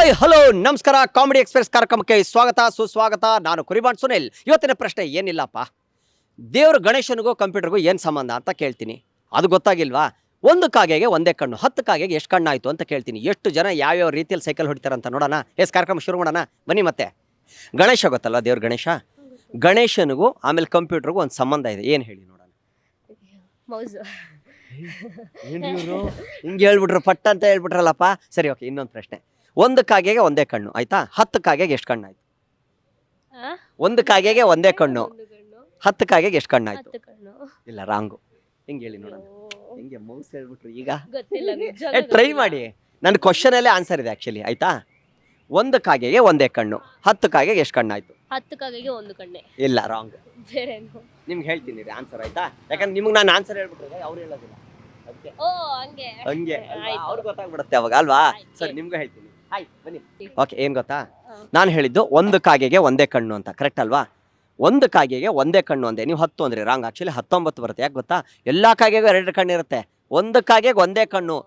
Hi hello ನಮಸ್ಕಾರ. Comedy express ಕಾರ್ಯಕ್ರಮಕ್ಕೆ ಸ್ವಾಗತ ಸುಸ್ವಾಗತ. ನಾನು ಕುರಿಬಾಣ್ ಸುನಿಲ್. ಇವತ್ತಿನ ಪ್ರಶ್ನೆ ಏನಿಲ್ಲಪ್ಪ, ದೇವ್ರ ಗಣೇಶನಿಗೂ ಕಂಪ್ಯೂಟರ್ಗೂ ಏನು ಸಂಬಂಧ ಅಂತ ಕೇಳ್ತೀನಿ. ಅದು ಗೊತ್ತಾಗಿಲ್ವಾ? ಒಂದು ಕಾಗೆಗೆ ಒಂದೇ ಕಣ್ಣು, 10 ಕಾಗೆಗೆ ಎಷ್ಟು ಕಣ್ಣಾಯಿತು ಅಂತ ಕೇಳ್ತೀನಿ. ಎಷ್ಟು ಜನ ಯಾವ್ಯಾವ ರೀತಿಯಲ್ಲಿ ಸೈಕಲ್ ಹೊಡಿತಾರೆ ಅಂತ ನೋಡೋಣ. ಕಾರ್ಯಕ್ರಮ ಶುರು ಮಾಡೋಣ ಬನ್ನಿ. ಮತ್ತೆ ಗಣೇಶ ಗೊತ್ತಲ್ಲ, ದೇವ್ರ ಗಣೇಶ. ಗಣೇಶನಿಗೂ ಆಮೇಲೆ ಕಂಪ್ಯೂಟರ್ಗೂ ಒಂದು ಸಂಬಂಧ ಇದೆ. ಏನು ಹೇಳಿ ನೋಡೋಣ. ಮೌಸು. ಹಿಂಗೆ ಹೇಳ್ಬಿಟ್ರು, ಪಟ್ಟ ಅಂತ ಹೇಳ್ಬಿಟ್ರಲ್ಲಪ್ಪ. ಸರಿ, ಓಕೆ, ಇನ್ನೊಂದು ಪ್ರಶ್ನೆ. ಒಂದು ಕಾಗೆಗೆ ಒಂದೇ ಕಣ್ಣು ಆಯ್ತಾ, 10 ಕಾಗೆಗೆ ಎಷ್ಟು ಕಣ್ಣಾಯ್ತು? ಒಂದು ಕಾಗೆಗೆ ಒಂದೇ ಕಣ್ಣು, 10 ಕಾಗೆಗೆ ಎಷ್ಟು ಕಣ್ಣಾಯ್ತು? ಇಲ್ಲ, ರಾಂಗು. ಹಿಂಗೆ ಹೇಳಿ ನೋಡೋಣ. ಹಿಂಗೆ ಮೌಸ್ ಹೇಳ್ಬಿಟ್ರು ಈಗ. ಟ್ರೈ ಮಾಡಿ. ನನ್ನ ಕ್ವಶನ್ ಅಲ್ಲೇ ಆನ್ಸರ್ ಇದೆ ಆಕ್ಚುಲಿ, ಆಯ್ತಾ? ಒಂದು ಕಾಗೆಗೆ ಒಂದೇ ಕಣ್ಣು, 10 ಕಾಗೆಗೆ ಎಷ್ಟು ಕಣ್ಣಾಯ್ತು? 10 ಕಾಗೆಗೆ ಒಂದು ಕಣ್ಣೆ. ಇಲ್ಲ, ರಾಂಗ್. ಬೇರೇನು? ನಿಮ್ಗೆ ಹೇಳ್ತೀನಿ ಆನ್ಸರ್, ಆಯ್ತಾ? ಯಾಕಂದ್ರೆ ನಿಮ್ಗೆ ನಾನು ಆನ್ಸರ್ ಹೇಳ್ಬಿಟ್ರೆ ಅವ್ರು ಹೇಳೋದಿಲ್ಲ, ಅದಕ್ಕೆ ಓ ಹಂಗೆ. ಹಂಗೆ ಆಯ್ತು. ಅವ್ರಿಗೆ ಗೊತ್ತಾಗ್ಬಿಡುತ್ತೆ ಅವಾಗ, ಅಲ್ವಾ? ಆಯ್ತು. ಸರಿ, ನಿಮ್ಗೆ ಹೇಳ್ತೀನಿ. ಹಾಯ್, ಬನ್ನಿ. ಓಕೆ, ಏನ್ ಗೊತ್ತಾ, ನಾನು ಹೇಳಿದ್ದು ಒಂದು ಕಾಗೆಗೆ ಒಂದೇ ಕಣ್ಣು ಅಂತ, ಕರೆಕ್ಟ್ ಅಲ್ವಾ? ಒಂದು ಕಾಗೆಗೆ ಒಂದೇ ಕಣ್ಣು ಅಂದೆ, ನೀವು 10 ಅಂದ್ರೆ ರಾಂಗ್. ಆಕ್ಚುಲಿ 19 ಬರುತ್ತೆ. ಯಾಕೆ ಗೊತ್ತಾ? ಎಲ್ಲಾ ಕಾಗೆಗೂ 2 ಕಣ್ಣು ಇರುತ್ತೆ, ಒಂದು ಕಾಗೆಗೆ ಒಂದೇ ಕಣ್ಣು.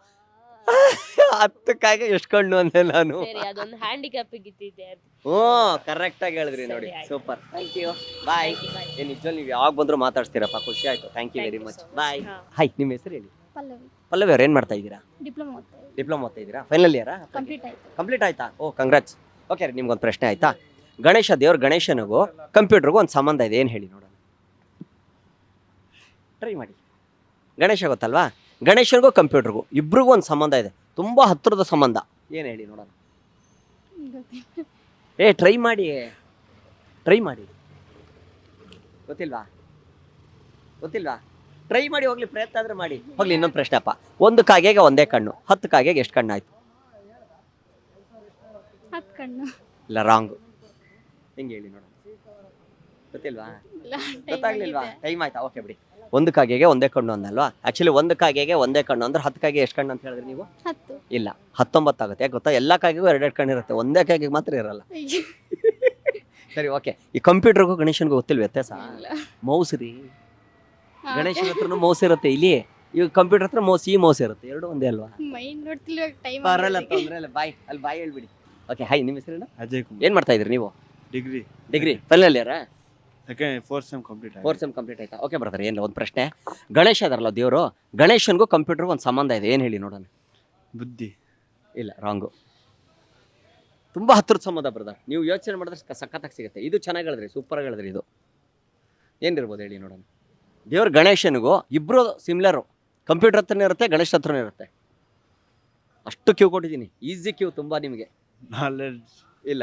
10 ಕಾಗೆ ಎಷ್ಟು ಕಣ್ಣು ಅಂದೆ ನಾನು. ಸರಿ, ಅದೊಂದು ಹ್ಯಾಂಡಿಕ್ಯಾಪ್ ಇದ್ದಿದೆ. ಹ್ಞೂ, ಕರೆಕ್ಟ್ ಆಗಿ ಹೇಳಿದ್ರಿ ನೋಡಿ. ಸರಿ, ಆಯ್ತು. Super, thank you, bye. Thank you, bye. ಏನ್ ನಿಜವಲ್ಲಿ ನೀವು ಯಾವಾಗ ಬಂದ್ರು ಮಾತಾಡ್ತೀರಪ್ಪ, ಖುಷಿ ಆಯ್ತು. ಥ್ಯಾಂಕ್ ಯು ವೆರಿ ಮಚ್, ಬಾಯ್. ಹಾ. ಹಾಯ್, ನಿಮ್ಮ ಹೆಸರು ಹೇಳಿ. ಪಲ್ಲವಿ. ಪಲ್ಲವಿ ಅವ್ರು ಏನು ಮಾಡ್ತಾ ಇದ್ದೀರಾ? ಡಿಪ್ಲೊಮಾ ಓದ್ತಾ ಇದ್ದೀನಿ. ಡಿಪ್ಲೊಮಾ ಓದ್ತಾ ಇದ್ದೀರಾ? ಫೈನಲ್ ಇಯರಾ? ಕಂಪ್ಲೀಟ್ ಆಯ್ತು. ಕಂಪ್ಲೀಟ್ ಆಯ್ತಾ? ಓ, ಕಂಗ್ರಾಟ್ಸ್. ಓಕೆ ರೀ, ನಿಮ್ಗೊಂದು ಪ್ರಶ್ನೆ ಆಯ್ತಾ? ಗಣೇಶ, ದೇವ್ರ ಗಣೇಶನಿಗೂ ಕಂಪ್ಯೂಟರ್ಗೂ ಒಂದು ಸಂಬಂಧ ಇದೆ. ಏನು ಹೇಳಿ ನೋಡೋಣ. ಟ್ರೈ ಮಾಡಿ. ಗಣೇಶ ಗೊತ್ತಲ್ವಾ? ಗಣೇಶನಿಗೂ ಕಂಪ್ಯೂಟರ್ಗೂ ಇಬ್ರಿಗೂ ಒಂದು ಸಂಬಂಧ ಇದೆ, ತುಂಬ ಹತ್ತಿರದ ಸಂಬಂಧ. ಏನು ಹೇಳಿ ನೋಡೋಣ. ಟ್ರೈ ಮಾಡಿ, ಟ್ರೈ ಮಾಡಿ. ಗೊತ್ತಿಲ್ವಾ? ಗೊತ್ತಿಲ್ವಾ? ಟ್ರೈ ಮಾಡಿ, ಹೋಗ್ಲಿ, ಪ್ರಯತ್ನ ಆದ್ರೆ ಮಾಡಿ. ಹೋಗ್ಲಿ, ಇನ್ನೊಂದು ಪ್ರಶ್ನೆ ಅಪ್ಪ. ಒಂದು ಕಾಗೆಗೆ ಒಂದೇ ಕಣ್ಣು, 10 ಕಾಗೆಗೆ ಎಷ್ಟು ಕಣ್ಣಾಯ್ತು? 10 ಕಣ್ಣು. ಇಲ್ಲ, ರಾಂಗು. ಹಿಂಗೆ ಹೇಳಿ ನೋಡೋಣ. ಗೊತ್ತಿಲ್ವಾ? ಗೊತ್ತಾಗ್ಲಿಲ್ವಾ? ಟೈಮ್ ಆಯ್ತಾ? ಓಕೆ ಬಿಡಿ. ಒಂದು ಕಾಗೆಗೆ ಒಂದೇ ಕಣ್ಣು ಅಂದಲ್ವಾ? ಆಕ್ಚುಲಿ ಒಂದು ಕಾಗೆಗೆ ಒಂದೇ ಕಣ್ಣು ಅಂದ್ರೆ 10 ಕಾಗೆ ಎಷ್ಟು ಕಣ್ಣು ಅಂತ ಹೇಳಿದ್ರಿ ನೀವು? 10. ಇಲ್ಲ, 19 ಆಗುತ್ತೆ. ಯಾಕೆ ಗೊತ್ತಾ? ಎಲ್ಲ ಕಾಗೆಗೂ 2 ಕಣ್ಣು ಇರುತ್ತೆ, ಒಂದೇ ಕಾಗೆಗೆ ಮಾತ್ರ ಇರಲ್ಲ. ಸರಿ, ಓಕೆ. ಈ ಕಂಪ್ಯೂಟರ್ಗೂ ಗಣೇಶನ್ಗೂ ಗೊತ್ತಿಲ್ಲ ವ್ಯತ್ಯಾಸ? ಮೌಸ್ ರೀ. ಗಣೇಶನ ಹತ್ರನೂ ಮೌಸ್ ಇರುತ್ತೆ, ಇಲ್ಲಿ ಈಗ ಕಂಪ್ಯೂಟರ್ ಹತ್ರ ಮೌಸ್, ಈ ಮೌಸ್ ಇರುತ್ತೆ, ಎರಡು ಒಂದೇ ಅಲ್ವಾ? ಮೈಂಡ್ ನೋಡ್ತಿಲ್ಲ, ಟೈಮ್ ಬರಲ್ಲ, ತೊಂದ್ರೆ ಇಲ್ಲ. ಬಾಯ್, ಅಲ್ಲಿ ಬಾಯ್ ಹೇಳ್ಬಿಡಿ. ಓಕೆ, ಹಾಯ್, ನಿಮ್ಮ ಹೆಸರೇನು? ಅಜಯ್ ಕುಮಾರ್. ಏನ್ ಮಾಡ್ತಾ ಇದ್ರಿ ನೀವು? ಡಿಗ್ರಿ ಫೈನಲ್ ಇಯರಾ? Fourth sem complete 4th sem complete ಆಯ್ತಾ? ಓಕೆ ಬರ್ತಾರೆ. ಏನಿಲ್ಲ, ಒಂದು ಪ್ರಶ್ನೆ. ಗಣೇಶ ಅದರಲ್ಲ ದೇವರು, ಗಣೇಶನ್ಗೂ ಕಂಪ್ಯೂಟರ್ಗೂ ಒಂದು ಸಂಬಂಧ ಇದೆ. ಏನು ಹೇಳಿ ನೋಡೋಣ. ಬುದ್ಧಿ. ಇಲ್ಲ, ರಾಂಗು. ತುಂಬಾ ಹತ್ತಿರದ ಸಂಬಂಧ ಬ್ರದರ್. ನೀವು ಯೋಚನೆ ಮಾಡಿದ್ರೆ ಸಖತ್ತಾಗಿ ಸಿಗುತ್ತೆ. ಇದು ಚೆನ್ನಾಗಿ ಹೇಳಿದ್ರಿ, ಸೂಪರ್ ಆಗಿ ಹೇಳಿದ್ರಿ. ಇದು ಏನಿರ್ಬೋದು ಹೇಳಿ ನೋಡೋಣ. ದೇವ್ರ ಗಣೇಶನಿಗೂ ಇಬ್ರು ಸಿಮಿಲರು. ಕಂಪ್ಯೂಟರ್ ಹತ್ರನೇ ಇರುತ್ತೆ, ಗಣೇಶ ಹತ್ರನೇ ಇರುತ್ತೆ. ಅಷ್ಟು ಕ್ಯೂ ಕೊಟ್ಟಿದ್ದೀನಿ, ಈಸಿ ಕ್ಯೂ ತುಂಬಾ ನಿಮಗೆ. ನಾಲೆಡ್ಜ್ ಇಲ್ಲ,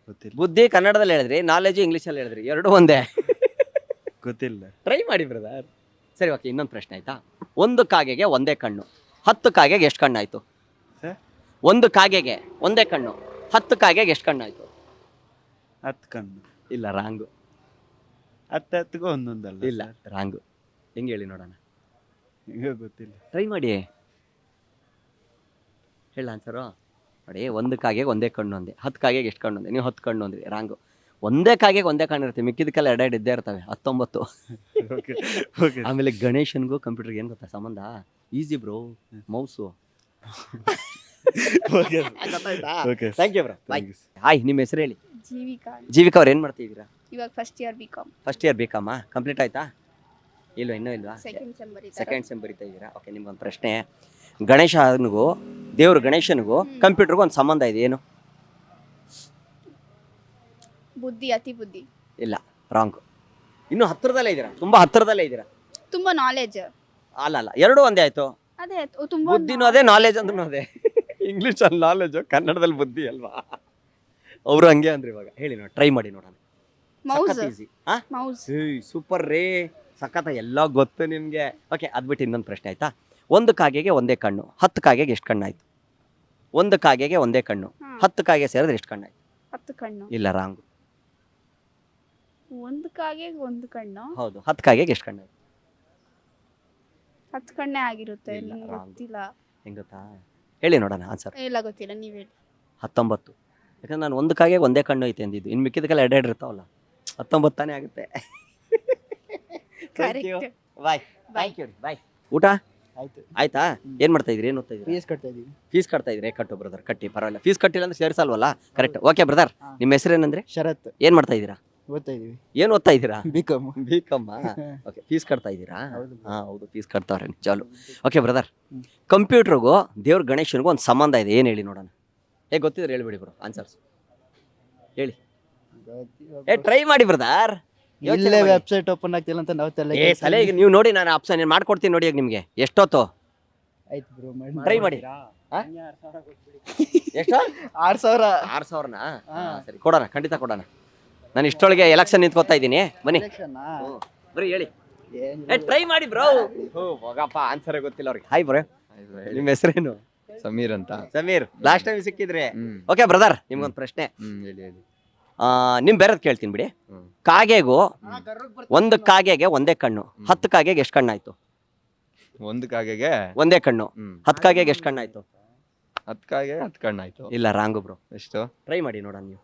ಗೊತ್ತಿಲ್ಲ. ಬುದ್ಧಿ ಕನ್ನಡದಲ್ಲಿ ಹೇಳಿದ್ರಿ, ನಾಲೆಜ್ ಇಂಗ್ಲೀಷಲ್ಲಿ ಹೇಳಿದ್ರಿ, ಎರಡು ಒಂದೇ. ಗೊತ್ತಿಲ್ಲ. ಟ್ರೈ ಮಾಡಿ ಬ್ರದರ್. ಸರಿ, ಓಕೆ, ಇನ್ನೊಂದು ಪ್ರಶ್ನೆ ಆಯ್ತಾ? ಒಂದು ಕಾಗೆಗೆ ಒಂದೇ ಕಣ್ಣು, 10 ಕಾಗೆಗೆ ಎಷ್ಟು ಕಣ್ಣಾಯ್ತು? ಸರ್? ಒಂದು ಒಂದು ಕಾಗೆಗೆ ಒಂದೇ ಕಣ್ಣು, 10 ಕಾಗೆಗೆ ಎಷ್ಟು ಕಣ್ಣಾಯ್ತು? 10 ಕಣ್ಣು. ಇಲ್ಲ, ರಾಂಗು. 10 ಒಂದೊಂದಲ್ಲ. ಇಲ್ಲ, ರಾಂಗು. ಹೆಂಗೆ ಹೇಳಿ ನೋಡೋಣ. ಈಗ ಗೊತ್ತಿಲ್ಲ. ಟ್ರೈ ಮಾಡಿ, ಹೇಳ ಆನ್ಸರು. ನೋಡಿ, ಒಂದು ಕಾಗೆಗೆ ಒಂದೇ ಕಣ್ಣು ಅಂದೆ, 10 ಕಾಗೆಗೆ ಎಷ್ಟು ಕಣ್ಣು ಅಂದೆ? ನೀವು 10 ಕಣ್ಣು ಅಂದ್ರಿ, ರಾಂಗು. ಒಂದೇ ಕಾಗೆಗೆ ಒಂದೇ ಕಣ್ಣು ಇರುತ್ತೆ, ಮಿಕ್ಕಿದಕ್ಕೆಲ್ಲ 2 ಇದ್ದೇ ಇರ್ತವೆ, 19. Okay okay. ಆಮೇಲೆ ಗಣೇಶನ್ಗೂ ಕಂಪ್ಯೂಟರ್ಗೆ ಏನು ಗೊತ್ತಾ ಸಂಬಂಧ? Easy bro, mouse. Okay okay. Thank you bro, bye. Thank you. Hi, ನಿಮ್ಮ ಹೆಸರು ಹೇಳಿ. ಜೀವಿಕಾ. ಜೀವಿಕಾ ಅವ್ರು ಏನು ಮಾಡ್ತಿದ್ದೀರಾ? ಇವಾಗ first year BCom. First year ಬೇಕಮ್ಮ, ಕಂಪ್ಲೀಟ್ ಆಯ್ತಾ? ಇಲ್ವಾ, ಇನ್ನೂ ಇಲ್ವಾ? ಸೆಕೆಂಡ್ ಸೆಮ್ ಬರೀತಾರೆ. ಸೆಕೆಂಡ್ ಸೆಮ್ ಬರೀತಾ ಇದ್ದೀರಾ? ಓಕೆ, ನಿಮ್ಗೊಂದು ಪ್ರಶ್ನೆ. ಗಣೇಶನಿಗೂ ದೇವ್ರ ಗಣೇಶನಿಗೂ ಕಂಪ್ಯೂಟರ್ಗೂ ಒಂದು ಸಂಬಂಧ ಇದೆ. ಏನು? ಬುದ್ಧಿ, ಅತಿ ಬುದ್ಧಿ. ಇಲ್ಲ, ರಾಂಗ್. ಇನ್ನು ಹತ್ತಿರದಲ್ಲೇ ಇದ್ದೀರಾ, ತುಂಬಾ ಹತ್ತಿರದಲ್ಲೇ ಇದ್ದೀರಾ. ತುಂಬಾ ನಾಲೆಜ್. ಅಲ್ಲ, ಎರಡು ಒಂದೇ ಆಯ್ತು. ಅದೇ ತುಂಬಾ ಬುದ್ಧಿನೂ ಅದೇ, ನಾಲೆಜ್ ಅಂದ್ರೂ ಅದೇ. ಇಂಗ್ಲೀಷಲ್ಲಿ ನಾಲೆಜ್, ಕನ್ನಡದಲ್ಲಿ ಬುದ್ಧಿ ಅಲ್ವಾ? ಅವರು ಹಂಗೆ ಅಂದ್ರೆ. ಇವಾಗ ಹೇಳಿ ನೋಡಿ, ಟ್ರೈ ಮಾಡಿ ನೋಡೋಣ. ಮೌಸ್. ಈಸಿ. ಮೌಸ್. ಸೂಪರ್ ರೇ, ಸಖತ್ತ, ಎಲ್ಲ ಗೊತ್ತು ನಿಮ್ಗೆ. ಓಕೆ, ಅದ್ಬಿಟ್ಟು ಇನ್ನೊಂದು ಪ್ರಶ್ನೆ ಆಯ್ತಾ? ಒಂದು ಕಾಗೆಗೆ ಒಂದೇ ಕಣ್ಣು, 10 ಕಾಗೆಗೆ ಎಷ್ಟು ಕಣ್ಣಾಯ್ತು? ಒಂದು ಕಾಗೆಗೆ ಒಂದೇ ಕಣ್ಣು, 10 ಕಾಗೆ ಸೇರಿದ್ರೆ ಎಷ್ಟು ಕಣ್ಣಾಯ್ತು? 10 ಕಣ್ಣು. ಇಲ್ಲ, ರಾಂಗ್. ಒಂದು ಕಾಗೆ ಒಂದು ಕಣ್ಣು. ಹೌದು, 10 ಕಾಗೆಗೆ ಎಷ್ಟು ಕಣ್ಣಾಯ್ತು? 10 ಕಣ್ಣೇ ಆಗಿರುತ್ತೆ. ಇಲ್ಲ, ನಿಮ್ಗೆ wrong. ಗೊತ್ತಿಲ್ಲ. ಹೆಂಗ್ ಗೊತ್ತಾ? ಹೇಳಿ ನೋಡೋಣ ಆನ್ಸರ್. ಇಲ್ಲ, ಗೊತ್ತಿಲ್ಲ, ನೀವ್ ಹೇಳಿ. 19. ಯಾಕಂದ್ರೆ ನಾನು ಒಂದು ಕಾಗೆಗೆ ಒಂದೇ ಕಣ್ಣು ಐತೆ ಅಂದಿದ್ದು, ಇನ್ನು ಮಿಕ್ಕಿದಕ್ಕೆಲ್ಲ 2 ಇರ್ತಾವಲ್ಲ, 19 ತಾನೇ ಆಗುತ್ತೆ. Correct. Bye. Thank you. Bye. ಊಟ ಆಯ್ತು. ಆಯ್ತಾ? ಏನ್ ಮಾಡ್ತಾ ಇದ್ರಿ? ಏನ್ ಓದ್ತಾ ಇದ್ರಿ? ಫೀಸ್ ಕಟ್ತಾ ಇದೀವಿ. ಫೀಸ್ ಕಟ್ತಾ ಇದ್ರಿ? ಕಟ್ಟು ಬ್ರದರ್, ಕಟ್ಟಿ, ಪರವಾಗಿಲ್ಲ. ಫೀಸ್ ಕಟ್ಟಿಲ್ಲ ಅಂದ್ರೆ ಸೇರಿಸಲ್ವಲ್ಲ? ಕರೆಕ್ಟ್. ಓಕೆ ಬ್ರದರ್, ಹಾ. ನಿಮ್ಮ ಹೆಸರು ಏನಂದ್ರೆ? ಶರತ್ ಏನ್ ಮಾಡ್ತಾ ಇದ್ದೀರಾ? ಓದ್ತಾ ಇದೀವಿ. ಏನ್ ಓದ್ತಾ ಇದ್ದೀರಾ? ಬಿಕಾಮ್. ಬಿಕಮ್ಮ. ಓಕೆ, ಫೀಸ್ ಕಟ್ತಾ ಇದ್ದೀರಾ? ಹೌದು. ಹಾ ಹೌದು, ಫೀಸ್ ಕಟ್ತಾವ್ರೆ ನಿಜಾಲು. ಓಕೆ ಬ್ರದರ್, ಕಂಪ್ಯೂಟರ್ಗೂ ದೇವ್ರ ಗಣೇಶನಿಗೂ ಒಂದು ಸಂಬಂಧ ಇದೆ, ಏನ್ ಹೇಳಿ ನೋಡೋಣ. ಗೊತ್ತಿದ್ರೆ ಹೇಳ್ಬಿಡಿ ಬ್ರೋ, ಆನ್ಸರ್ಸ್ ಹೇಳಿ. ಟ್ರೈ ಮಾಡಿ ಬ್ರದರ್. ಇಲ್ಲೇ ವೆಬ್ಸೈಟ್ ಓಪನ್ ಆಗ್ತಿಲ್ಲ ಅಂತ ನಾವು ತಲೆ ಈಗ ನೀವು ನೋಡಿ, ನಾನು ಆಪ್ಷನ್ ಮಾಡ್ಕೊಡ್ತೀನಿ ನೋಡಿ. ಈಗ ನಿಮ್ಗೆ ಎಷ್ಟೊತ್ತು ಆಯ್ತು ಬ್ರೋ, ಟ್ರೈ ಮಾಡಿ. ಎಷ್ಟು? 6000. 6000ನಾ? ಸರಿ, ಕೊಡೋಣ, ಖಂಡಿತ ಕೊಡೋಣ. ನಾನು ಇಷ್ಟೊಳಗೆ ಎಲೆಕ್ಷನ್ ನಿಂತ್ಕೋತಾ ಇದ್ದೀನಿ, ಬನ್ನಿ. ಬರೀ ಹೇಳಿ. ಟ್ರೈ ಮಾಡಿ ಬ್ರೋ. ಹೋಗಪ್ಪ, ಆನ್ಸರೇ ಗೊತ್ತಿಲ್ಲ ಅವ್ರಿಗೆ. ಹಾಯ್ ಬ್ರೋ, ನಿಮ್ಮ ಹೆಸರೇನು? ಸಮೀರ್ ಅಂತ. ಸಮೀರ್, ಲಾಸ್ಟ್ ಟೈಮ್ ಸಿಕ್ಕಿದ್ರೆ. ಓಕೆ ಬ್ರದರ್, ನಿಮ್ಗೊಂದು ಪ್ರಶ್ನೆ. ಹೇಳಿ ಹೇಳಿ. ನಿಮ್ ಬೇರೆದ್ ಕೇಳ್ತೀನಿ ಬಿಡಿ. ಕಾಗೆಗೂ ಒಂದು ಕಾಗೆಗೆ ಒಂದೇ ಕಣ್ಣು, 10 ಕಾಗೆಗೆ ಎಷ್ಟು ಕಣ್ಣಾಯ್ತು? ಒಂದು ಕಾಗೆಗೆ ಒಂದೇ ಕಣ್ಣು, 10 ಕಾಗೆಗೆ ಎಷ್ಟು ಕಣ್ಣಾಯ್ತು? 10 ಕಾಗೆ 10 ಕಣ್ಣಾಯ್ತು. ಇಲ್ಲ, ರಾಂಗು ಬ್ರೋ. ಎಷ್ಟು? ಟ್ರೈ ಮಾಡಿ ನೋಡೋಣ ನೀವು.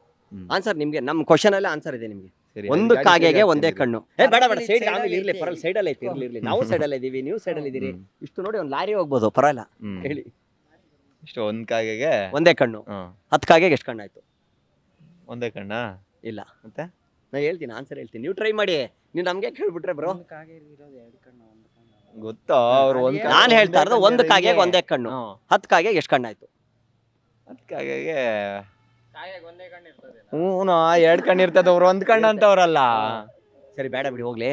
ಆನ್ಸರ್ ನಿಮ್ಗೆ, ನಮ್ಮ ಕ್ವಶನ್ ಅಲ್ಲೇ ಆನ್ಸರ್ ಇದೆ ನಿಮ್ಗೆ. ಸರಿ, ಒಂದು ಗಾಡಿ ಕಾಗೆಗೆ ಸೈಡ್ ಒಂದೇ ಹಾಕ್ತೀನಿ. ಕಣ್ಣು. ಬೇಡ ಬೇಡ, ಸೈಡ್ ಆಮೇಲೆ ಇರ್ಲಿ, ಪರವಾಗಿಲ್ಲ. ಸೈಡ್ ಅಲ್ಲಿ ಐತಿ, ಇರ್ಲಿ. ನಾವು ಸೈಡ್ ಅಲ್ಲಿ ಇದೀವಿ, ನೀವು ಸೈಡ್ ಅಲ್ಲಿ ಇದೀರಿ. ಇಷ್ಟು ನೋಡಿ ಒಂದು ಲಾರಿ ಹೋಗ್ಬೋದು, ಪರವಾಗಿಲ್ಲ. ಹೇಳಿ. ಎಷ್ಟು? ಒಂದು ಕಾಗೆಗೆ ಒಂದೇ ಕಣ್ಣು, 10 ಕಾಗೆಗೆ ಎಷ್ಟು ಕಣ್ಣಾಯ್ತು? ಒಂದೇ ಕಣ್ಣ? ಇಲ್ಲ, ಮತ್ತೆ ನಾ ಹೇಳ್ತೀನಿ, ಆನ್ಸರ್ ಹೇಳ್ತೀನಿ, ನೀವು ಟ್ರೈ ಮಾಡಿ. ನೀವು ನಮ್ಗೆ ಕೇಳ್ಬಿಟ್ರೆ ಬ್ರೋ. ಗೊತ್ತಾ? ಅವ್ರು ಒಂದ್ ನಾನು ಹೇಳ್ತಾ ಇರೋದು ಒಂದು ಕಾಗೆಗೆ ಒಂದೇ ಕಣ್ಣು, 10 ಕಾಗೆಗೆ ಎಷ್ಟು ಕಣ್ಣಾಯ್ತು? 10 ಕಾಗೆಗೆ ಹ್ಞೂ 2 ಕಣ್ಣು ಇರ್ತದೆ. ಅವ್ರು ಒಂದ್ ಕಣ್ಣು ಅಂತವ್ರಲ್ಲ. ಸರಿ, ಬೇಡ ಬಿಡಿ, ಹೋಗ್ಲಿ.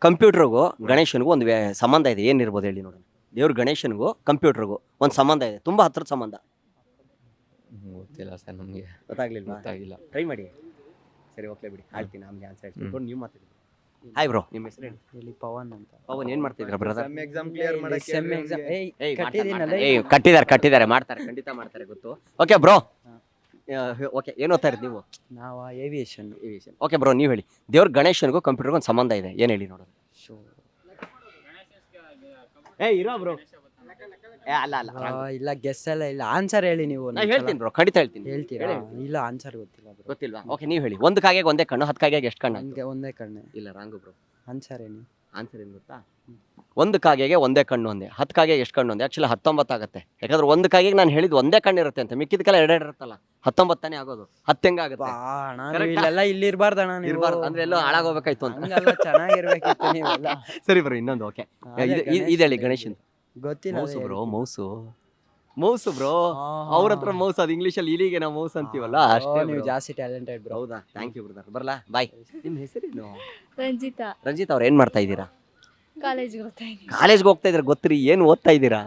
ಕಂಪ್ಯೂಟರ್ಗೂ ಗಣೇಶನಿಗೂ ಒಂದು ಸಂಬಂಧ ಇದೆ, ಏನಿರ್ಬೋದು ಹೇಳಿ ನೋಡೋಣ. ದೇವ್ರ ಗಣೇಶನಿಗೂ ಕಂಪ್ಯೂಟರ್ಗೂ ಒಂದು ಸಂಬಂಧ ಇದೆ, ತುಂಬಾ ಹತ್ರದ ಸಂಬಂಧ. ಗೊತ್ತಿಲ್ಲ ಸರ್, ನಮ್ಗೆ ಗೊತ್ತಾಗ್ಲಿಲ್ವಾ? ಗೊತ್ತಾಗಿಲ್ಲ. ಟ್ರೈ ಮಾಡಿ. ಸರಿ, ಓಕೆ ಬಿಡಿ, ಹೇಳ್ತೀನಿ, ನಮ್ಗೆ ಆನ್ಸರ್ ಹೇಳ್ತೀನಿ. ನೀವು ಮಾತಾಡಿ. ಹಾಯ್ ಬ್ರೋ, ನಿಮ್ಮ ಹೆಸರು ಹೇಳಿ. ಇಲ್ಲಿ ಪವನ್ ಅಂತ. ಪವನ್, ಏನ್ ಮಾಡ್ತಿದ್ರ ಬ್ರದರ್? ಎಕ್ಸಾಮ್ ಕ್ಲಿಯರ್ ಕಟ್ಟಿದ್ದಾರೆ, ಮಾಡ್ತಾರೆ, ಖಂಡಿತ ಮಾಡ್ತಾರೆ, ಗೊತ್ತು. ಓಕೆ ಬ್ರೋ, ಓಕೆ, ಏನ್ ಓದ್ತಾ ಇರೋದು ನೀವು? ನಾವು ಏವಿಯೇಷನ್. ಓಕೆ ಬ್ರೋ, ನೀವು ಹೇಳಿ. ದೇವ್ರ ಗಣೇಶನಿಗೂ ಕಂಪ್ಯೂಟರ್ಗೂ ಒಂದು ಸಂಬಂಧ ಇದೆ, ಏನ್ ಹೇಳಿ ನೋಡೋಣ. ಇರೋ ಬ್ರೋ. ಅಲ್ಲ ಅಲ್ಲ, ಇಲ್ಲ ಗೆಸ್ ಎಲ್ಲ ಇಲ್ಲ, ಆನ್ಸರ್ ಹೇಳಿ ನೀವು. ನಾ ಹೇಳ್ತೀನಿ ಬ್ರೋ, ಖಂಡಿತ ಹೇಳ್ತೀನಿ. ಹೇಳ್ತೀರಾ? ಇಲ್ಲ, ಆನ್ಸರ್ ಗೊತ್ತಿಲ್ಲ ಬ್ರೋ. ಗೊತ್ತಿಲ್ವಾ? ಓಕೆ, ನೀವು ಹೇಳಿ. ಒಂದು ಕಾಗೆಗೆ ಒಂದೇ ಕಣ್ಣು, 10 ಕಾಗೆಗೆ ಎಷ್ಟು ಕಣ್ಣು? ನನ್ಗೆ ಒಂದೇ ಕಣ್ಣೆ. ಇಲ್ಲ, ರಾಂಗು ಬ್ರೋ. ಆನ್ಸರ್ ಹೇಳಿ. ಆನ್ಸರ್ ಏನು ಗೊತ್ತಾ? ಒಂದು ಕಾಗೆಗೆ ಒಂದೇ ಕಣ್ಣು ಒಂದೇ, 10 ಕಾಗೆಗೆ ಎಷ್ಟು ಕಣ್ಣು ಒಂದೇ? ಆಕ್ಚುಲಿ 19 ಆಗುತ್ತೆ. ಯಾಕಂದ್ರೆ ಒಂದು ಕಾಗೆಗೆ ನಾನು ಹೇಳಿದ್ದು ಒಂದೇ ಕಣ್ಣು ಇರುತ್ತೆ ಅಂತ, ಮಿಕ್ಕಿದ ಎರಡು ಇರುತ್ತಲ್ಲ, 19 ತಾನೇ ಆಗೋದು. 10 ಹೆಂಗಾಗುತ್ತೆ? ಇಲ್ಲೆಲ್ಲ ಇಲ್ಲಿ ಇರ್ಬಾರ್ದಣ್ಣ, ನೀವು ಇರ್ಬಾರ್ದು ಅಂದ್ರೆ ಎಲ್ಲೋ ಹಾಳಾಗೋಗ್ಬೇಕಾಯ್ತು ಅಂತ. ಹಂಗಲ್ಲ, ಚೆನ್ನಾಗಿರ್ಬೇಕಿತ್ತು ನೀವೆಲ್ಲ. ಸರಿ ಬ್ರೋ, ಇನ್ನೊಂದು. ಓಕೆ, ಇದು ಹೇಳಿ ಗಣೇಶನ್. ಗೊತ್ತಿಲ್ಲ. Mouse bro, mouse bro. ಅವ್ರ ಹತ್ರ ಮೌಸ್, ಅದು ಇಂಗ್ಲಿಷಲ್ಲಿ ಇಲಿಗೆ ನಾವು ಮೌಸ್ ಅಂತೀವಲ್ಲ, ಅಷ್ಟೇ. ನೀವು ಜಾಸ್ತಿ ಟ್ಯಾಲೆಂಟೆಡ್ ಬ್ರೋ. ಹೌದಾ? Thank you brother. ಬರಲಾ, ಬಾಯ್. ನಿಮ್ಮ ಹೆಸರೇನು? ರಂಜಿತಾ. ರಂಜಿತ್ ಅವ್ರು, ಏನ್ ಮಾಡ್ತಾ ಇದ್ದೀರಾ? ಕಾಲೇಜ್ಗೆ ಹೋಗ್ತಾ ಇದ್ದೀನಿ. ಕಾಲೇಜ್ಗೆ ಹೋಗ್ತಾ ಇದ್ದೀರಾ? ಗೊತ್ತ್ರಿ, ಏನು ಓದ್ತಾ ಇದ್ದೀರಾ?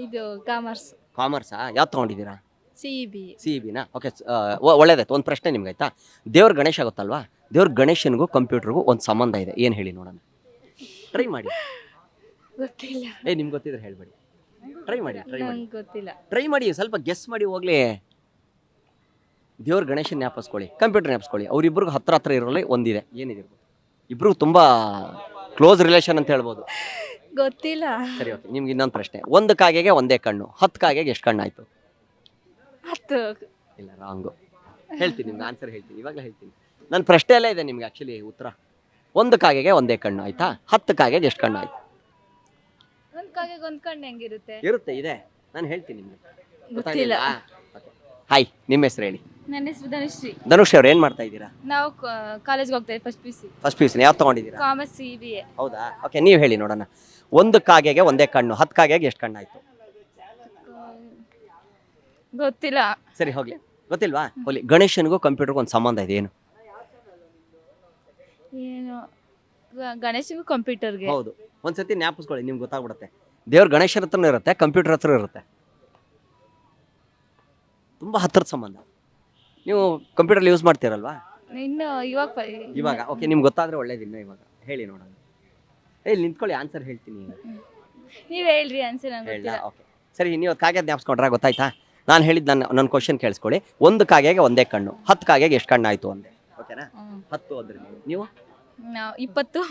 ಇದು ಕಾಮರ್ಸ್. ಕಾಮರ್ಸಾ? ಯಾವ್ದು ತಗೊಂಡಿದ್ದೀರಾ? CEB. ನಾ? ಓಕೆ, ಒಳ್ಳೇದಾಯ್ತು. ಒಂದು ಪ್ರಶ್ನೆ ನಿಮ್ಗೆ ಆಯ್ತಾ? ದೇವ್ರ ಗಣೇಶ ಗೊತ್ತಲ್ವಾ? ದೇವ್ರ ಗಣೇಶನಿಗೂ ಕಂಪ್ಯೂಟರ್ಗೂ ಒಂದು ಸಂಬಂಧ ಇದೆ, ಏನು ಹೇಳಿ ನೋಡೋಣ. ಟ್ರೈ ಮಾಡಿ. ಗೊತ್ತಿಲ್ಲ. ನಿಮ್ಗೆ ಗೊತ್ತಿದ್ರೆ ಹೇಳ್ಬೇಡಿ. ಟ್ರೈ ಮಾಡಿ. ಗೊತ್ತಿಲ್ಲ. ಟ್ರೈ ಮಾಡಿ, ಸ್ವಲ್ಪ ಗೆಸ್ ಮಾಡಿ ಹೋಗ್ಲಿ. ದೇವ್ರ ಗಣೇಶನ್ ಜ್ಞಾಪಿಸ್ಕೊಳ್ಳಿ, ಕಂಪ್ಯೂಟರ್ ಜ್ಞಾಪಿಸ್ಕೊಳ್ಳಿ. ಅವ್ರಿಬ್ರಿಗೂ ಹತ್ರ ಇರೋಲ್ಲ ಒಂದಿದೆ, ಏನಿದೆ? ಇಬ್ರಿಗೂ ತುಂಬಾ ಕ್ಲೋಸ್ ರಿಲೇಷನ್ ಅಂತ ಹೇಳ್ಬೋದು. ಗೊತ್ತಿಲ್ಲ. ಸರಿ, ಓಕೆ, ನಿಮ್ಗೆ ಇನ್ನೊಂದು ಪ್ರಶ್ನೆ. ಒಂದು ಕಾಗೆಗೆ ಒಂದೇ ಕಣ್ಣು, 10 ಕಾಗೆಗೆ ಎಷ್ಟು ಕಣ್ಣಾಯ್ತು? 10. ಇಲ್ಲ, ರಾಂಗು. ಹೇಳ್ತೀನಿ, ನಿಮ್ಗೆ ಆನ್ಸರ್ ಹೇಳ್ತೀನಿ, ಇವಾಗಲೇ ಹೇಳ್ತೀನಿ. ನನ್ನ ಪ್ರಶ್ನೆ ಎಲ್ಲ ಇದೆ ನಿಮ್ಗೆ ಆಕ್ಚುಲಿ ಉತ್ತರ. ಒಂದು ಕಾಗೆಗೆ ಒಂದೇ ಕಣ್ಣು ಆಯ್ತಾ, 10 ಕಾಗೆಗೆ ಎಷ್ಟು ಕಣ್ಣು ಆಯ್ತು? ಒಂದ್ ಕಾಗೆಗೆ ಒಂದ್ ಕಣ್ಣು ಹೆಂಗಿರುತ್ತೆ? ಇರುತ್ತೆ, ಇದೆ, ನಾನು ಹೇಳ್ತೀನಿ ನಿಮ್ಗೆ. ಗೊತ್ತಿಲ್ಲ. ಹಾಯ್, ನಿಮ್ಮ ಹೆಸರು ಹೇಳಿ. ನನ್ನ ಹೆಸರು ಧನುಶ್ರೀ. ಧನುಷ್ ಅವ್ರು, ಏನ್ ಮಾಡ್ತಾ ಇದ್ದೀರಾ? ನಾವು ಕಾಲೇಜ್ಗೆ ಹೋಗ್ತಾ ಇದ್ದೀವಿ, ಫಸ್ಟ್ ಪಿ ಯು ಸಿ. ಯಾವ್ದು ತಗೊಂಡಿದ್ದೀರಾ? Commerce CBA. ಹೌದಾ? ಓಕೆ, ನೀವು ಹೇಳಿ ನೋಡೋಣ. ಒಂದು ಕಾಗೆಗೆ ಒಂದೇ ಕಣ್ಣು, 10 ಕಾಗೆಗೆ ಎಷ್ಟು ಕಣ್ಣಾಯ್ತು? ಗೊತ್ತಿಲ್ಲ. ಸರಿ, ಹೋಗ್ಲಿ. ಗೊತ್ತಿಲ್ವಾ? ಹೋಗ್ಲಿ. ಗಣೇಶನಿಗೂ ಕಂಪ್ಯೂಟರ್ಗೂ ಒಂದು ಸಂಬಂಧ ಇದೆ, ಏನು? ಏನು? ಗಣೇಶನಿಗೂ ಕಂಪ್ಯೂಟರ್ಗೆ. ಹೌದು, ಒಂದ್ಸತಿ ಜ್ಞಾಪಿಸ್ಕೊಳ್ಳಿ, ನಿಮ್ಗೆ ಗೊತ್ತಾಗ್ಬಿಡುತ್ತೆ. ದೇವ್ರ ಗಣೇಶನ ಹತ್ರನೂ ಇರುತ್ತೆ, ಕಂಪ್ಯೂಟರ್ ಹತ್ರ ಇರುತ್ತೆ. ತುಂಬಾ ಹತ್ರದ ಸಂಬಂಧ. ನೀವು ಕಂಪ್ಯೂಟರ್ ಯೂಸ್ ಮಾಡ್ತೀರಲ್ವಾ? ಇನ್ನು ಇವಾಗ. ಓಕೆ, ನಿಮ್ಗೆ ಗೊತ್ತಾದ್ರೆ ಒಳ್ಳೇದಿನ್ನ. ಇವಾಗ ಹೇಳಿ ನೋಡೋಣ. ನಿಂತ್ಕೊಳ್ಳಿ, ಆನ್ಸರ್ ಹೇಳ್ತೀನಿ. ನೀವ್ ಹೇಳ್ರಿ ಆನ್ಸರ್. ನಂಗೆ ಗೊತ್ತಿಲ್ಲ. ಓಕೆ, ಸರಿ, ನೀವು ಕಾಗೆ ಜ್ಞಾಪಿಸ್ಕೊಂಡ್ರೆ ಗೊತ್ತಾಯ್ತಾ? ನಾನು ಹೇಳಿದ್ದು ನನ್ನ ಕ್ವಶನ್ ಕೇಳಿಸ್ಕೊಳ್ಳಿ. ಒಂದು ಕಾಗೆಗೆ ಒಂದೇ ಕಣ್ಣು, 10 ಕಾಗೆಗೆ ಎಷ್ಟು ಕಣ್ಣಾಯ್ತು ಅಂದೆ. ಓಕೆನಾ? 10 ಅಂದ್ರೆ ನೀವು 20.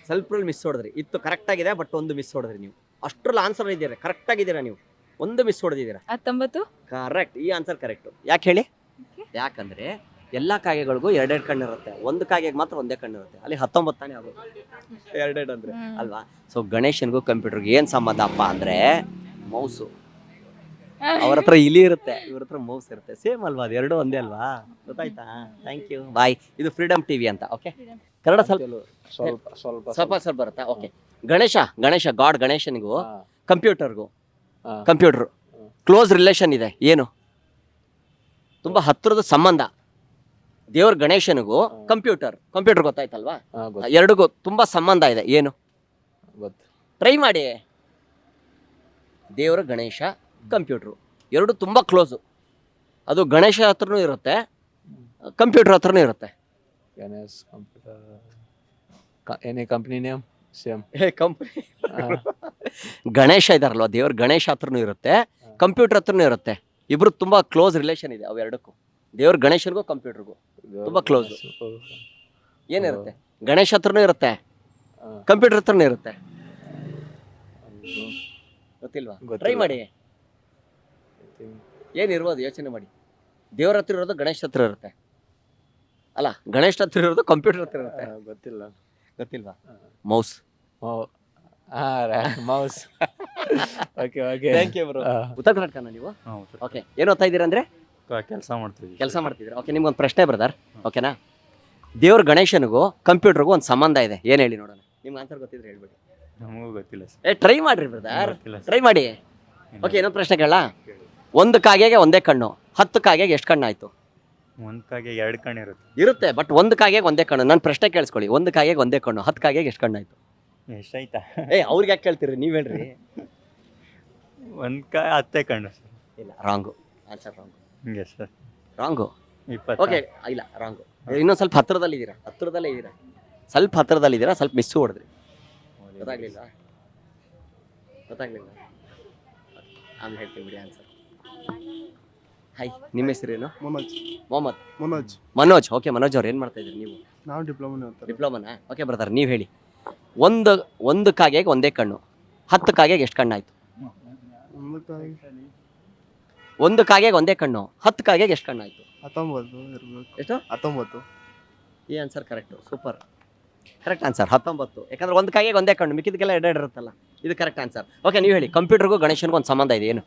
ಸ್ವಲ್ಪ ಮಿಸ್ ಹೊಡೆದ್ರಿ. ಇತ್ತು ಕರೆಕ್ಟ್ ಆಗಿದೆ, ಬಟ್ ಒಂದು ಮಿಸ್ ಹೊಡೆದ್ರಿ ನೀವು. ಅಷ್ಟ್ರಲ್ಲಿ ಆನ್ಸರ್ ಇದ್ದೀರಾ, ಕರೆಕ್ಟ್ ಆಗಿದ್ದೀರಾ ನೀವು. ಒಂದು ಮಿಸ್ ಹೊಡೆದಿದ್ದೀರಾ. 19. ಕರೆಕ್ಟ್, ಈ ಆನ್ಸರ್ ಕರೆಕ್ಟ್. ಯಾಕೆ ಹೇಳಿ? ಯಾಕಂದ್ರೆ ಎಲ್ಲ ಕಾಗೆಗಳಿಗೂ ಎರಡೆರಡು ಕಣ್ಣು ಇರುತ್ತೆ, ಒಂದು ಕಾಗೆಗೆ ಮಾತ್ರ ಒಂದೇ ಕಣ್ಣು ಇರುತ್ತೆ. ಅಲ್ಲಿ 19 ತಾನೇ ಆಗುತ್ತೆ ಎರಡೆರಡು ಅಂದ್ರೆ ಅಲ್ವಾ? ಸೊ ಗಣೇಶನ್ಗೂ ಕಂಪ್ಯೂಟರ್ಗೆ ಏನ್ ಸಂಬಂಧ ಅಪ್ಪ ಅಂದ್ರೆ ಮೌಸು. ಅವ್ರ ಹತ್ರ ಇಲಿ ಇರುತ್ತೆ, ಇವ್ರ ಹತ್ರ ಮೌಸ್ ಇರುತ್ತೆ. ಸೇಮ್ ಅಲ್ವಾ? ಅದು ಎರಡು ಒಂದೇ ಅಲ್ವಾ? ಗೊತ್ತಾಯ್ತಾ? Thank you, bye. ಇದು ಫ್ರೀಡಮ್ ಟಿವಿ ಅಂತ. ಓಕೆ, ಕನ್ನಡ ಸ್ವಲ್ಪ ಬರುತ್ತಾ? ಓಕೆ. ಗಣೇಶ ಗಾಡ್ ಗಣೇಶನಿಗೂ ಕಂಪ್ಯೂಟರ್ಗೂ ಕಂಪ್ಯೂಟರ್ ಕ್ಲೋಸ್ ರಿಲೇಷನ್ ಇದೆ. ಏನು? ತುಂಬಾ ಹತ್ತಿರದ ಸಂಬಂಧ. ದೇವ್ರ ಗಣೇಶನಿಗೂ ಕಂಪ್ಯೂಟರ್ ಗೊತ್ತಾಯ್ತಲ್ವಾ? ಎರಡಿಗೂ ತುಂಬಾ ಸಂಬಂಧ ಇದೆ. ಏನು? ಟ್ರೈ ಮಾಡಿ. ದೇವರ ಗಣೇಶ ಕಂಪ್ಯೂಟ್ರು ಎರಡು ತುಂಬಾ ಕ್ಲೋಸು. ಅದು ಗಣೇಶ ಹತ್ರನೂ ಇರುತ್ತೆ, ಕಂಪ್ಯೂಟರ್ ಹತ್ರನೂ ಇರುತ್ತೆ. ಗಣೇಶ್ ಕಂಪ್ಯೂಟರ್ ಏನೇ company name same company Ganesha ಇದಾರಲ್ವಾ, ದೇವ್ರ ಗಣೇಶ ಹತ್ರನೂ ಇರುತ್ತೆ, ಕಂಪ್ಯೂಟರ್ ಹತ್ರನೂ ಇರುತ್ತೆ. ಇಬ್ರು ತುಂಬಾ ಕ್ಲೋಸ್ ರಿಲೇಷನ್ ಇದೆ ಅವೆರಡಕ್ಕೂ. ದೇವ್ರ ಗಣೇಶನಿಗೂ ಕಂಪ್ಯೂಟರ್ಗೂ ತುಂಬಾ ಕ್ಲೋಸ್. ಏನಿರುತ್ತೆ? ಗಣೇಶ ಹತ್ರನೂ ಇರುತ್ತೆ, ಕಂಪ್ಯೂಟರ್ ಹತ್ರನೂ ಇರುತ್ತೆ. ಗೊತ್ತಿಲ್ವಾ? ಟ್ರೈ ಮಾಡಿ. ಏನಿರ್ಬೋದು ಯೋಚನೆ ಮಾಡಿ. ದೇವ್ರ ಹತ್ರ ಇರೋದು ಗಣೇಶ ಹತ್ರ ಇರುತ್ತೆ ಅಲ್ಲ, ಗಣೇಶ ಹತ್ರ ಇರೋದು ಕಂಪ್ಯೂಟರ್ ಹತ್ರ ಇರುತ್ತೆ. ಗೊತ್ತಿಲ್ವಾ? Mouse. Mouse. Okay okay, thank you bro. ಉತ್ತರ ಕರ್ನಾಟಕನ ನೀವು? ಓಕೆ. ಏನು ಓದ್ತಾ ಇದ್ದೀರಾ ಅಂದ್ರೆ? ಕೆಲಸ ಮಾಡ್ತಿದ್ದೀವಿ. ಓಕೆ, ನಿಮ್ಗೊಂದು ಪ್ರಶ್ನೆ ಬ್ರದರ್, ಓಕೆನಾ? ದೇವ್ರ ಗಣೇಶನಿಗೂ ಕಂಪ್ಯೂಟರ್ಗೂ ಒಂದು ಸಂಬಂಧ ಇದೆ. ಏನು ಹೇಳಿ ನೋಡೋಣ. ನಿಮ್ಗೆ ಆನ್ಸರ್ ಗೊತ್ತಿದ್ರೆ ಹೇಳ್ಬಿಡಿ. ನಮಗೂ ಗೊತ್ತಿಲ್ಲ ಸರ್. ಟ್ರೈ ಮಾಡ್ರಿ ಬ್ರದರ್, ಗೊತ್ತಿಲ್ಲ ಸರ್. ಟ್ರೈ ಮಾಡಿ. ಓಕೆ, ಇನ್ನೊಂದು ಪ್ರಶ್ನೆ ಕೇಳ. ಒಂದು ಕಾಗೆಗೆ ಒಂದೇ ಕಣ್ಣು, 10 ಕಾಗೆಗೆ ಎಷ್ಟು ಕಣ್ಣಾಯ್ತು? ಒಂದ್ ಕಾಗೆ 2 ಕಣ್ಣು ಇರುತ್ತೆ. ಇರುತ್ತೆ, ಬಟ್ ಒಂದು ಕಾಗೆಗೆ ಒಂದೇ ಕಣ್ಣು. ನನ್ನ ಪ್ರಶ್ನೆ ಕೇಳಿಸ್ಕೊಳ್ಳಿ. ಒಂದು ಕಾಗೆಗೆ ಒಂದೇ ಕಣ್ಣು, 10 ಕಾಗೆಗೆ ಎಷ್ಟು ಕಣ್ಣಾಯ್ತು? ಎಷ್ಟಾಯ್ತಾ? ಅವ್ರಿಗೆ ಯಾಕೆ ಕೇಳ್ತೀರಿ, ನೀವ್ ಹೇಳ್ರಿ. ಒಂದ್ ಕಾಗೆ 10 ಕಣ್ಣು ಸರ್. ಇಲ್ಲ, ರಾಂಗು. Answer wrong. ಹಿಂಗೆ ಸರ್. ರಾಂಗು. 20. ಓಕೆ, ಇಲ್ಲ ರಾಂಗು. ಇನ್ನೊಂದು ಸ್ವಲ್ಪ ಹತ್ರದಲ್ಲೇ ಇದ್ದೀರಾ, ಸ್ವಲ್ಪ ಮಿಸ್ಸು ಹೊಡೆದ್ರಿ. ಗೊತ್ತಾಗ್ಲಿಲ್ಲ. ಆಮೇಲೆ ಹೇಳ್ತೀನಿ ಬಿಡಿ ಆನ್ಸರ್. ಹಾಯ್, ನಿಮ್ಮ ಹೆಸರೇನು? ಮೊಹಮ್ಮದ್. ಮನೋಜ್. ಓಕೆ, ಮನೋಜ್ ಅವ್ರು ಏನು ಮಾಡ್ತಾ ಇದ್ದೀರಿ ನೀವು? ನಾವು ಡಿಪ್ಲೊಮಾನಾ? ಓಕೆ ಬ್ರದರ್, ನೀವು ಹೇಳಿ. ಒಂದು ಕಾಗೆಗೆ ಒಂದೇ ಕಣ್ಣು, 10 ಕಾಗೆಗೆ ಎಷ್ಟು ಕಣ್ಣಾಯ್ತು? ಒಂದು ಕಾಗೆಗೆ ಒಂದೇ ಕಣ್ಣು, 10 ಕಾಗೆಗೆ ಎಷ್ಟು ಕಣ್ಣಾಯ್ತು? 19 ಎಷ್ಟು? 19. ಈ answer correct, super. Correct answer 19. ಯಾಕಂದ್ರೆ ಒಂದು ಕಾಗೆಗೆ ಒಂದೇ ಕಣ್ಣು, ಮಿಕ್ಕಿದಕ್ಕೆಲ್ಲ ಎರಡು ಇರುತ್ತಲ್ಲ. ಇದು ಕರೆಕ್ಟ್ ಆನ್ಸರ್. ಓಕೆ, ನೀವು ಹೇಳಿ. ಕಂಪ್ಯೂಟರ್ಗೂ ಗಣೇಶನ್ಗೂ ಒಂದು ಸಂಬಂಧ ಇದೆ. ಏನು?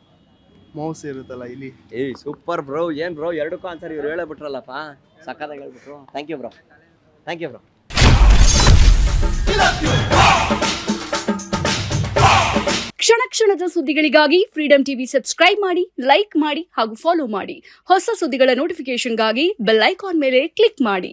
ಮೌಸ್ ಇರುತ್ತಲ್ಲ ಇಲ್ಲಿ. Super bro. ಏನು ಬ್ರೋ, ಎರಡಕ್ಕೂ ಆನ್ಸರ್ ಇವ್ರು ಹೇಳಬಿಟ್ರಲ್ಲಪ್ಪ, ಸಕ್ಕತ್ತಾಗಿ ಹೇಳ್ಬಿಟ್ರು. Thank you bro. ಕ್ಷಣ ಕ್ಷಣದ ಸುದ್ದಿಗಳಿಗಾಗಿ ಫ್ರೀಡಮ್ ಟಿವಿ ಸಬ್ಸ್ಕ್ರೈಬ್ ಮಾಡಿ, ಲೈಕ್ ಮಾಡಿ ಹಾಗೂ ಫಾಲೋ ಮಾಡಿ. ಹೊಸ ಸುದ್ದಿಗಳ ನೋಟಿಫಿಕೇಶನ್ಗಾಗಿ ಬೆಲ್ ಐಕಾನ್ ಮೇಲೆ ಕ್ಲಿಕ್ ಮಾಡಿ.